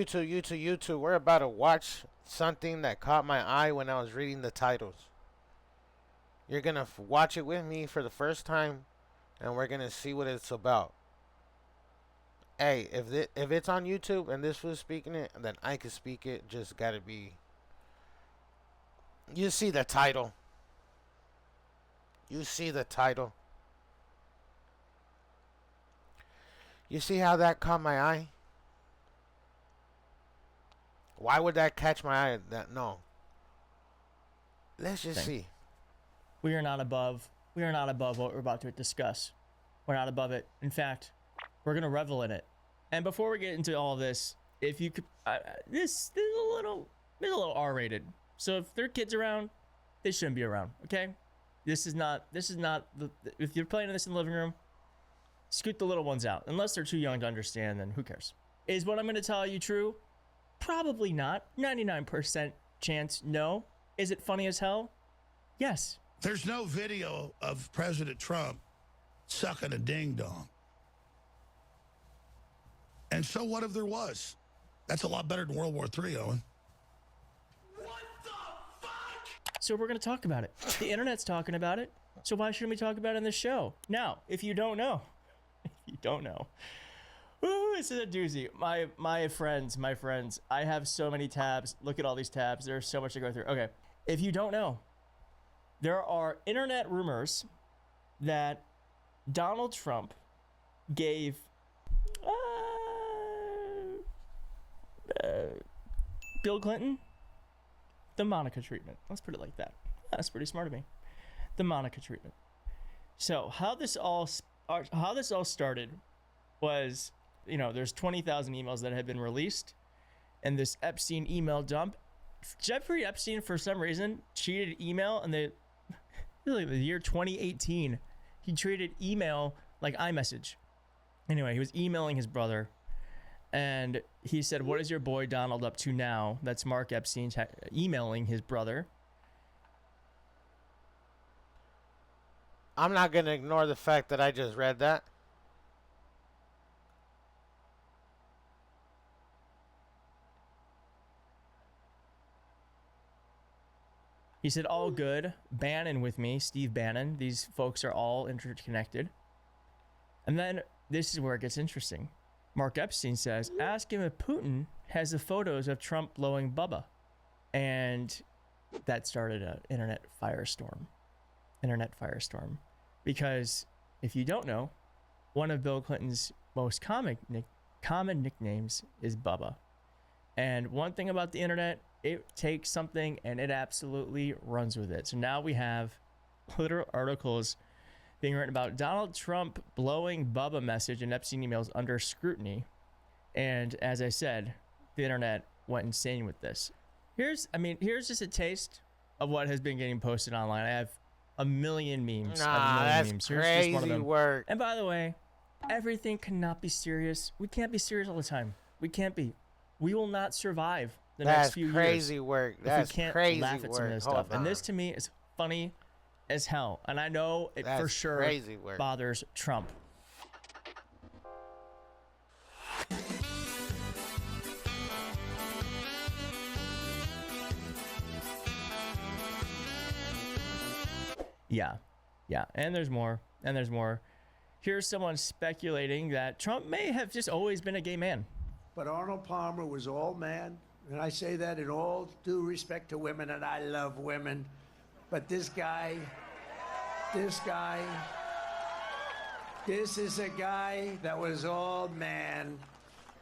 YouTube. We're about to watch something that caught my eye when I was reading the titles. You're gonna watch it with me for the first time, and we're gonna see what it's about. Hey, if it's on YouTube and this was speaking it, then I can speak it. Just gotta be. You see the title. You see the title. You see how that caught my eye? Why would that catch my eye? That no. Let's just see. We are not above. We are not above what we're about to discuss. We're not above it. In fact, we're gonna revel in it. And before we get into all of this, if you could, this is a little R-rated. So if there are kids around, they shouldn't be around. Okay, this is not the. If you're playing this in the living room, scoot the little ones out. Unless they're too young to understand, then who cares? Is what I'm gonna tell you true? Probably not. 99% chance no. Is it funny as hell? Yes. There's no video of President Trump sucking a ding-dong. And so what if there was? That's a lot better than World War III, Owen. What the fuck? So we're going to talk about it. The internet's talking about it. So why shouldn't we talk about it in this show? Now, if you don't know, ooh, this is a doozy. My friends, I have so many tabs. Look at all these tabs. There's so much to go through. Okay. If you don't know, there are internet rumors that Donald Trump gave Bill Clinton the Monica treatment. Let's put it like that. That's pretty smart of me. The Monica treatment. So how this all started was, there's 20,000 emails that have been released, and this Epstein email dump. Jeffrey Epstein, for some reason, treated email in the year 2018. He treated email like iMessage. Anyway, he was emailing his brother, and he said, "What is your boy Donald up to now?" That's Mark Epstein emailing his brother. I'm not gonna ignore the fact that I just read that. He said, "All good. Bannon with me, Steve Bannon. These folks are all interconnected." And then this is where it gets interesting. Mark Epstein says, "Ask him if Putin has the photos of Trump blowing Bubba." And that started an internet firestorm. Because if you don't know, one of Bill Clinton's most common nicknames is Bubba. And one thing about the internet, it takes something and it absolutely runs with it. So now we have literal articles being written about Donald Trump blowing Bubba message and Epstein emails under scrutiny. And as I said, the internet went insane with this. Here's just a taste of what has been getting posted online. I have a million memes. That's memes. crazy work. And by the way, everything cannot be serious. We can't be serious all the time. We can't be. We will not survive the next few years. That's crazy work. That's crazy work. We can't laugh at some of this stuff. And this to me is funny as hell. And I know it for sure bothers Trump. Yeah. And there's more. Here's someone speculating that Trump may have just always been a gay man. But Arnold Palmer was all man. And I say that in all due respect to women, and I love women. But this is a guy that was all man.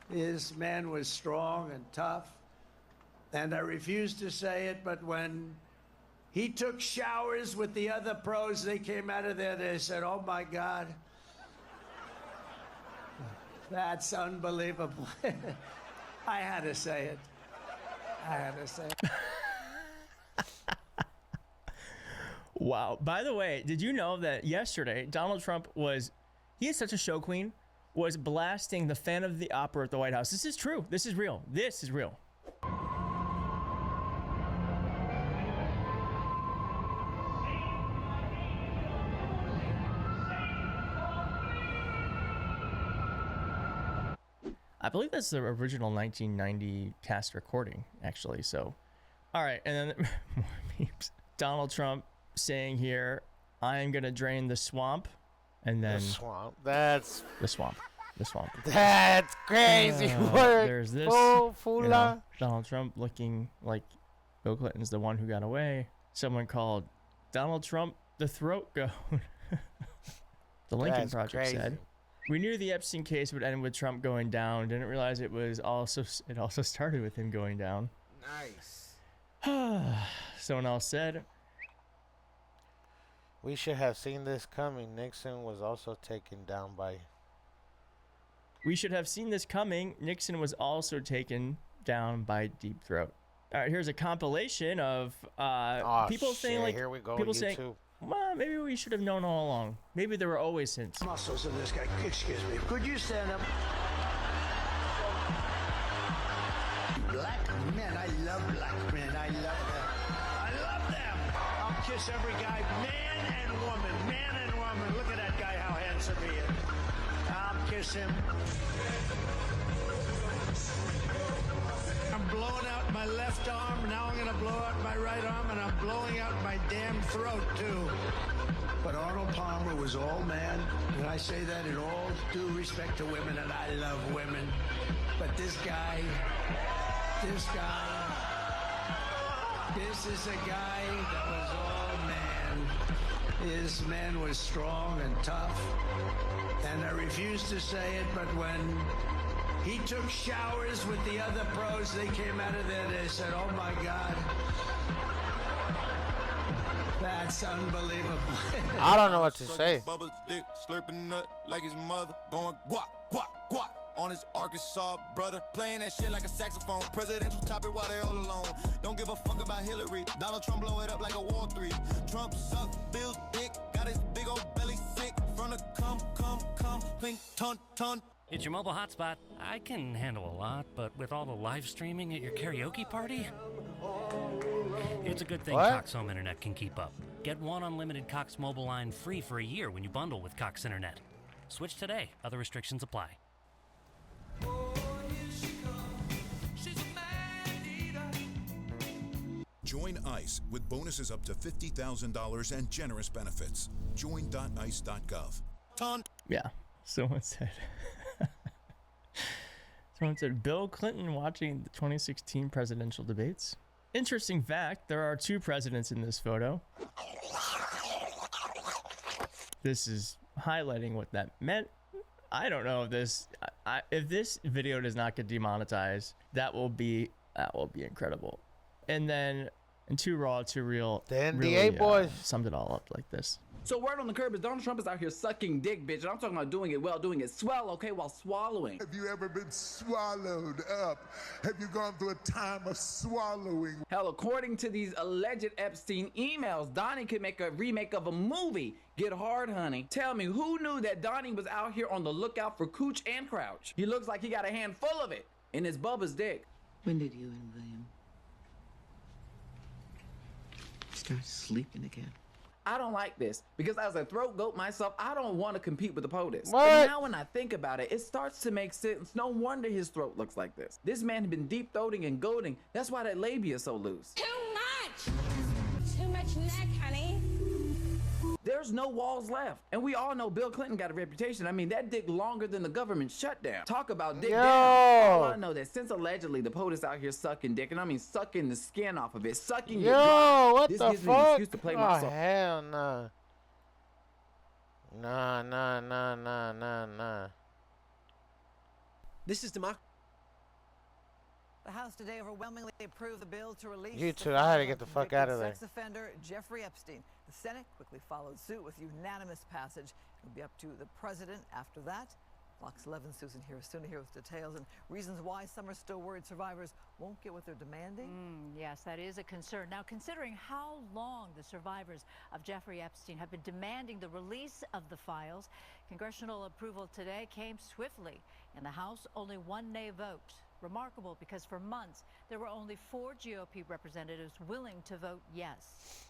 This man was strong and tough. And I refuse to say it, but when he took showers with the other pros, they came out of there, they said, "Oh my God, that's unbelievable." I had to say it. Wow. By the way, did you know that yesterday Donald Trump he is such a show queen, was blasting the Phantom of the Opera at the White House? This is true. This is real. I believe that's the original 1990 cast recording, actually. So, all right, and then more memes. Donald Trump saying here, "I am gonna drain the swamp," and then The swamp. That's the swamp. That's crazy work. There's this. Fula. Donald Trump looking like Bill Clinton's the one who got away. Someone called Donald Trump the throat goat. The Lincoln That's Project crazy. said. We knew the Epstein case would end with Trump going down. Didn't realize it also started with him going down. Nice. Someone else said, We should have seen this coming. Nixon was also taken down by. "We should have seen this coming. Nixon was also taken down by Deep Throat." All right, here's a compilation of people saying, like, here we go. people YouTube. saying, well, maybe we should have known all along. Maybe there were always hints. Muscles of this guy. Excuse me. Could you stand up? Black men. I love black men. I love them. I love them. I'll kiss every guy, man and woman. Man and woman. Look at that guy, how handsome he is. I'll kiss him. I'm blowing out my left arm. Now I'm going to blow out my right arm, and I'm blowing out my damn throat, too. But Arnold Palmer was all man, and I say that in all due respect to women, and I love women. But this is a guy that was all man. His man was strong and tough, and I refuse to say it, but when he took showers with the other pros, they came out of there, they said, "Oh my God, that's unbelievable." I don't know what to say. Bubba's dick, slurping nut like his mother, going guap, guap, guap on his Arkansas brother, playing that shit like a saxophone. Presidential topic while they all alone. Don't give a fuck about Hillary. Donald Trump blow it up like a War 3. Trump suck, Bill's dick, got his big old belly sick. From the come, clink, ton. It's your mobile hotspot. I can handle a lot, but with all the live streaming at your karaoke party, it's a good thing What? Cox Home Internet can keep up. Get one unlimited Cox mobile line free for a year when you bundle with Cox Internet. Switch today. Other restrictions apply. Join ICE with bonuses up to $50,000 and generous benefits. Join.ice.gov. Yeah, someone said. Someone said, Bill Clinton watching the 2016 presidential debates. Interesting fact, there are 2 presidents in this photo. This is highlighting what that meant. I don't know if this video does not get demonetized, that will be incredible. And then, and Too Raw, Too Real, The NDA really, boys summed it all up like this. So word on the curb is Donald Trump is out here sucking dick, bitch. And I'm talking about doing it well, doing it swell, okay, while swallowing. Have you ever been swallowed up? Have you gone through a time of swallowing? Hell, according to these alleged Epstein emails, Donnie could make a remake of a movie. Get hard, honey. Tell me, who knew that Donnie was out here on the lookout for cooch and crouch? He looks like he got a handful of it in his Bubba's dick. When did you and William start sleeping again? I don't like this because as a throat goat myself, I don't want to compete with the POTUS. What? But now when I think about it, it starts to make sense. No wonder his throat looks like this. This man had been deep throating and goading. That's why that labia is so loose. Too much neck, honey. There's no walls left. And we all know Bill Clinton got a reputation. I mean, that dick longer than the government shutdown. Talk about dick down. All I know that since allegedly the POTUS out here sucking dick, and I mean sucking the skin off of it, sucking your dry. what This the gives me an fuck? excuse to play my song. Hell nah. Nah. This is democracy. The House today overwhelmingly approved the bill to release YouTube, I had to get the fuck out of there. sex offender Jeffrey Epstein. The Senate quickly followed suit with unanimous passage. It'll be up to the president after that. Fox 11 Susan here is soon here with details and reasons why some are still worried survivors won't get what they're demanding. Yes, that is a concern. Now, considering how long the survivors of Jeffrey Epstein have been demanding the release of the files, congressional approval today came swiftly. In the House, only one nay vote. Remarkable because for months there were only 4 GOP representatives willing to vote yes.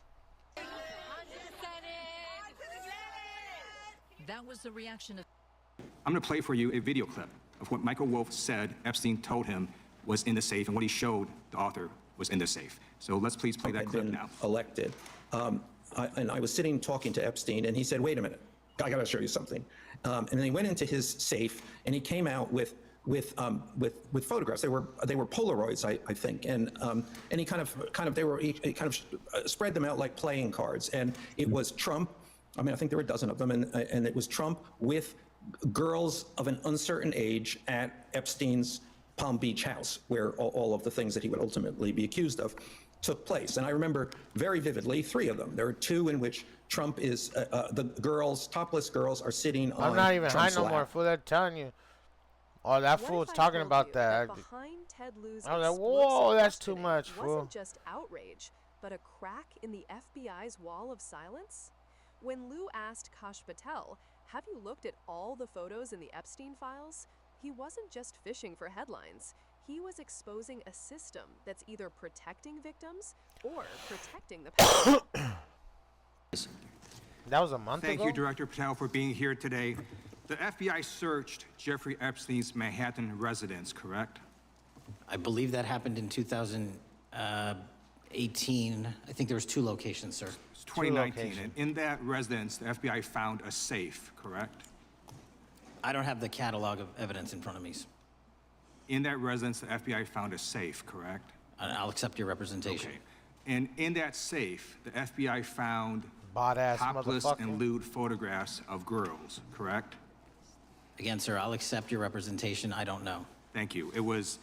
That was the reaction of... I'm going to play for you a video clip of what Michael Wolff said Epstein told him was in the safe, and what he showed the author was in the safe. So let's please play that clip now. Elected. And I was sitting talking to Epstein, and he said, "Wait a minute, I got to show you something." And then he went into his safe, and he came out with photographs. They were Polaroids, I think, and he kind of spread them out like playing cards, and it was Trump. I mean, I think there were a dozen of them, and it was Trump with girls of an uncertain age at Epstein's Palm Beach house, where all of the things that he would ultimately be accused of took place. And I remember very vividly 3 of them. There are 2 in which Trump is, the girls, topless girls, are sitting on I'm not even Trump's high no lap. more, fool. They're telling you. Oh, that fool's talking about that. Behind Ted Lieu's I was like, whoa, that's too questioning much, fool. wasn't just outrage, but a crack in the FBI's wall of silence? When Lieu asked Kash Patel, "Have you looked at all the photos in the Epstein files?" he wasn't just fishing for headlines. He was exposing a system that's either protecting victims or protecting the past. That was a month ago? Thank you, Director Patel, for being here today. The FBI searched Jeffrey Epstein's Manhattan residence, correct? I believe that happened in 2018. I think there was 2 locations, sir. It's 2019, and in that residence, the FBI found a safe, correct? I don't have the catalog of evidence in front of me. In that residence, the FBI found a safe, correct? I'll accept your representation. Okay. And in that safe, the FBI found Bot-ass topless motherfucker. and lewd photographs of girls, correct? Again, sir, I'll accept your representation. I don't know. Thank you. It was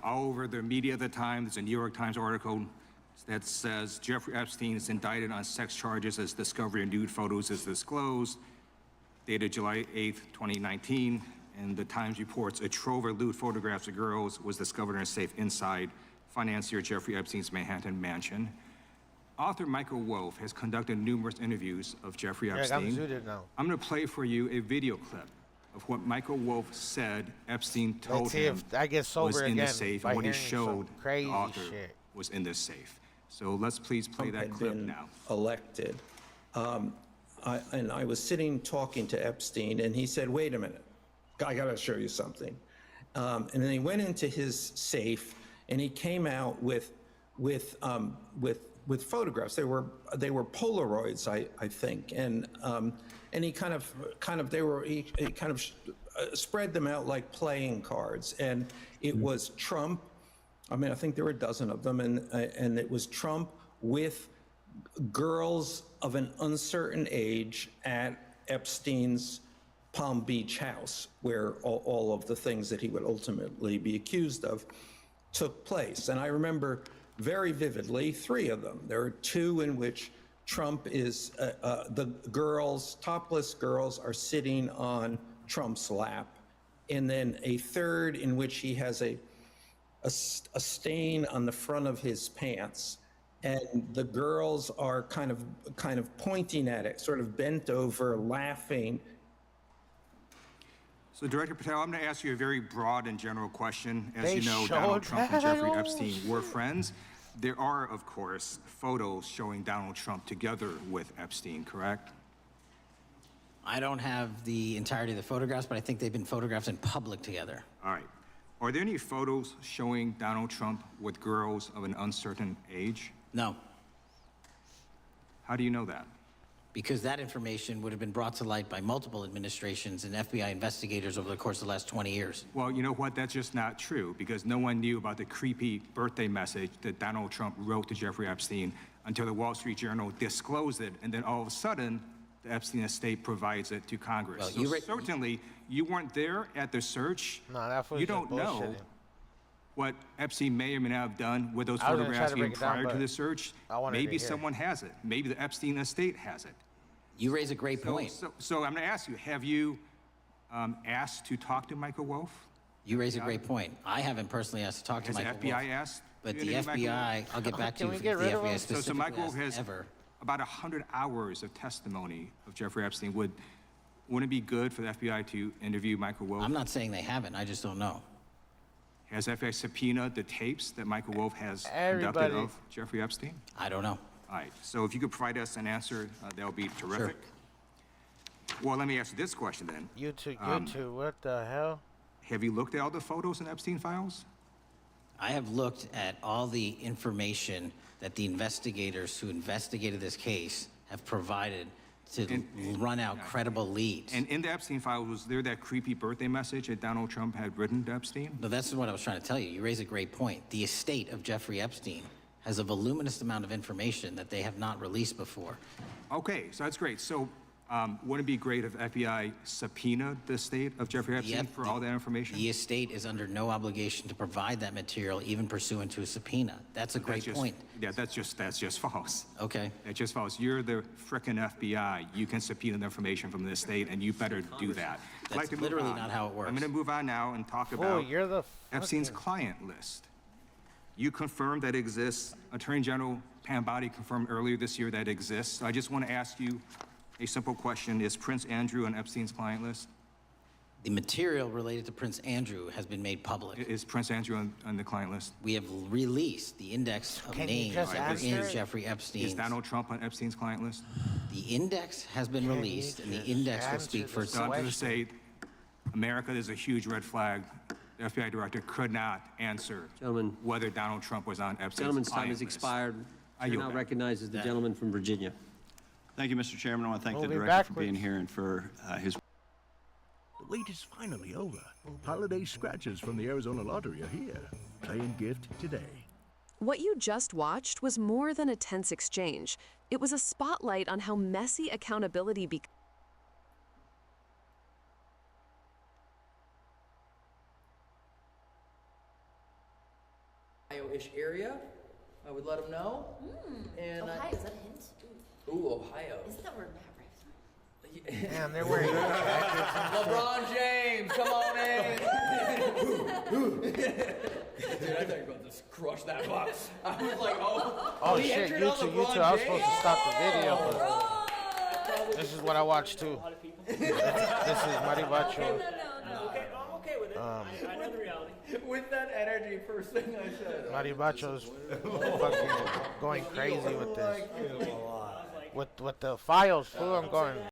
all over the media at the time. There's a New York Times article that says Jeffrey Epstein is indicted on sex charges as discovery of nude photos is disclosed, dated July 8th, 2019. And the Times reports a trove of lewd photographs of girls was discovered in a safe inside financier Jeffrey Epstein's Manhattan mansion. Author Michael Wolff has conducted numerous interviews of Jeffrey Epstein. I'm going to play for you a video clip of what Michael Wolff said Epstein told him was in the safe, and what he showed the author was in this safe. So let's please play that clip now. Elected. And I was sitting talking to Epstein, and he said, "Wait a minute, I got to show you something." And then he went into his safe, and he came out with photographs. They were Polaroids, I think, and he kind of spread them out like playing cards, and it was Trump. I mean, I think there were a dozen of them, and it was Trump with girls of an uncertain age at Epstein's Palm Beach house, where all of the things that he would ultimately be accused of took place. And I remember very vividly 3 of them. There are 2 in which Trump is, the girls, topless girls, are sitting on Trump's lap. And then a 3rd in which he has a stain on the front of his pants. And the girls are kind of pointing at it, sort of bent over, laughing. So, Director Patel, I'm going to ask you a very broad and general question. As you know, Donald Trump and Jeffrey Epstein were friends. There are, of course, photos showing Donald Trump together with Epstein, correct? I don't have the entirety of the photographs, but I think they've been photographed in public together. All right. Are there any photos showing Donald Trump with girls of an uncertain age? No. How do you know that? Because that information would have been brought to light by multiple administrations and FBI investigators over the course of the last 20 years. Well, you know what? That's just not true, because no one knew about the creepy birthday message that Donald Trump wrote to Jeffrey Epstein until the Wall Street Journal disclosed it, and then all of a sudden, the Epstein estate provides it to Congress. Well, so certainly, you weren't there at the search. No, that was you don't know what Epstein may or may not have done with those I was gonna try photographs to even break it down, prior to but the search. I wanted Maybe to hear. someone has it. Maybe the Epstein estate has it. You raise a great point. So I'm going to ask you, have you asked to talk to Michael Wolff? You raise a great point. I haven't personally asked to talk to Michael Has the Wolff. FBI asked? But you the to interview Michael FBI, Wolff? I'll get back to Can you we if get the rid of FBI him? specifically So Michael Wolff has has ever. about 100 hours of testimony of Jeffrey Epstein. Wouldn't it be good for the FBI to interview Michael Wolff? I'm not saying they haven't. I just don't know. Has FBI subpoenaed the tapes that Michael Wolff has Everybody. conducted of Jeffrey Epstein? I don't know. All right. So if you could provide us an answer, that would be terrific. Well, let me ask you this question then. YouTube, what the hell? Have you looked at all the photos in Epstein files? I have looked at all the information that the investigators who investigated this case have provided to run out credible leads. And in the Epstein files, was there that creepy birthday message that Donald Trump had written to Epstein? No, that's what I was trying to tell you. You raise a great point. The estate of Jeffrey Epstein has a voluminous amount of information that they have not released before. Okay, so that's great. So wouldn't it be great if FBI subpoenaed the estate of Jeffrey Epstein for all that information? The estate is under no obligation to provide that material, even pursuant to a subpoena. That's a great point. Yeah, that's just false. Okay. That's just false. You're the frickin' FBI. You can subpoena the information from the estate, and you better do that. I'd like to move literally on. not how it works. I'm going to move on now and talk about Epstein's client list. You confirmed that it exists. Attorney General Pam Bondi confirmed earlier this year that it exists. So I just want to ask you a simple question. Is Prince Andrew on Epstein's client list? The material related to Prince Andrew has been made public. Is Prince Andrew on the client list? We have released the index of names in Jeffrey Epstein. Is Donald Trump on Epstein's client list? The index has been released, and the index will speak for itself. I'm going to say, America, there's a huge red flag. The FBI director could not answer whether Donald Trump was on Epstein's Gentleman's time client has list. expired. Chair now recognizes the gentleman from Virginia. Thank you, Mr. Chairman. I want to thank the Moving director for backwards. being here and for his. The wait is finally over. Holiday scratchers from the Arizona Lottery are here. Play and gift today. What you just watched was more than a tense exchange. It was a spotlight on how messy accountability becomes. Ohio-ish area. I would let them know. And Ohio, is that a hint? Ooh, Ohio. Isn't that where Mavericks? Damn, they're wearing LeBron James, come on in. Dude, I thought you were about to crush that box. I was like, Oh he shit, entered you on two, LeBron I was James? supposed to stop the video, but this is what I watched too. This is Maribacho. I'm okay with it. I know the reality. With that energy, first thing I said. Maribacho's fucking going crazy with this. With the files, fool, I'm going.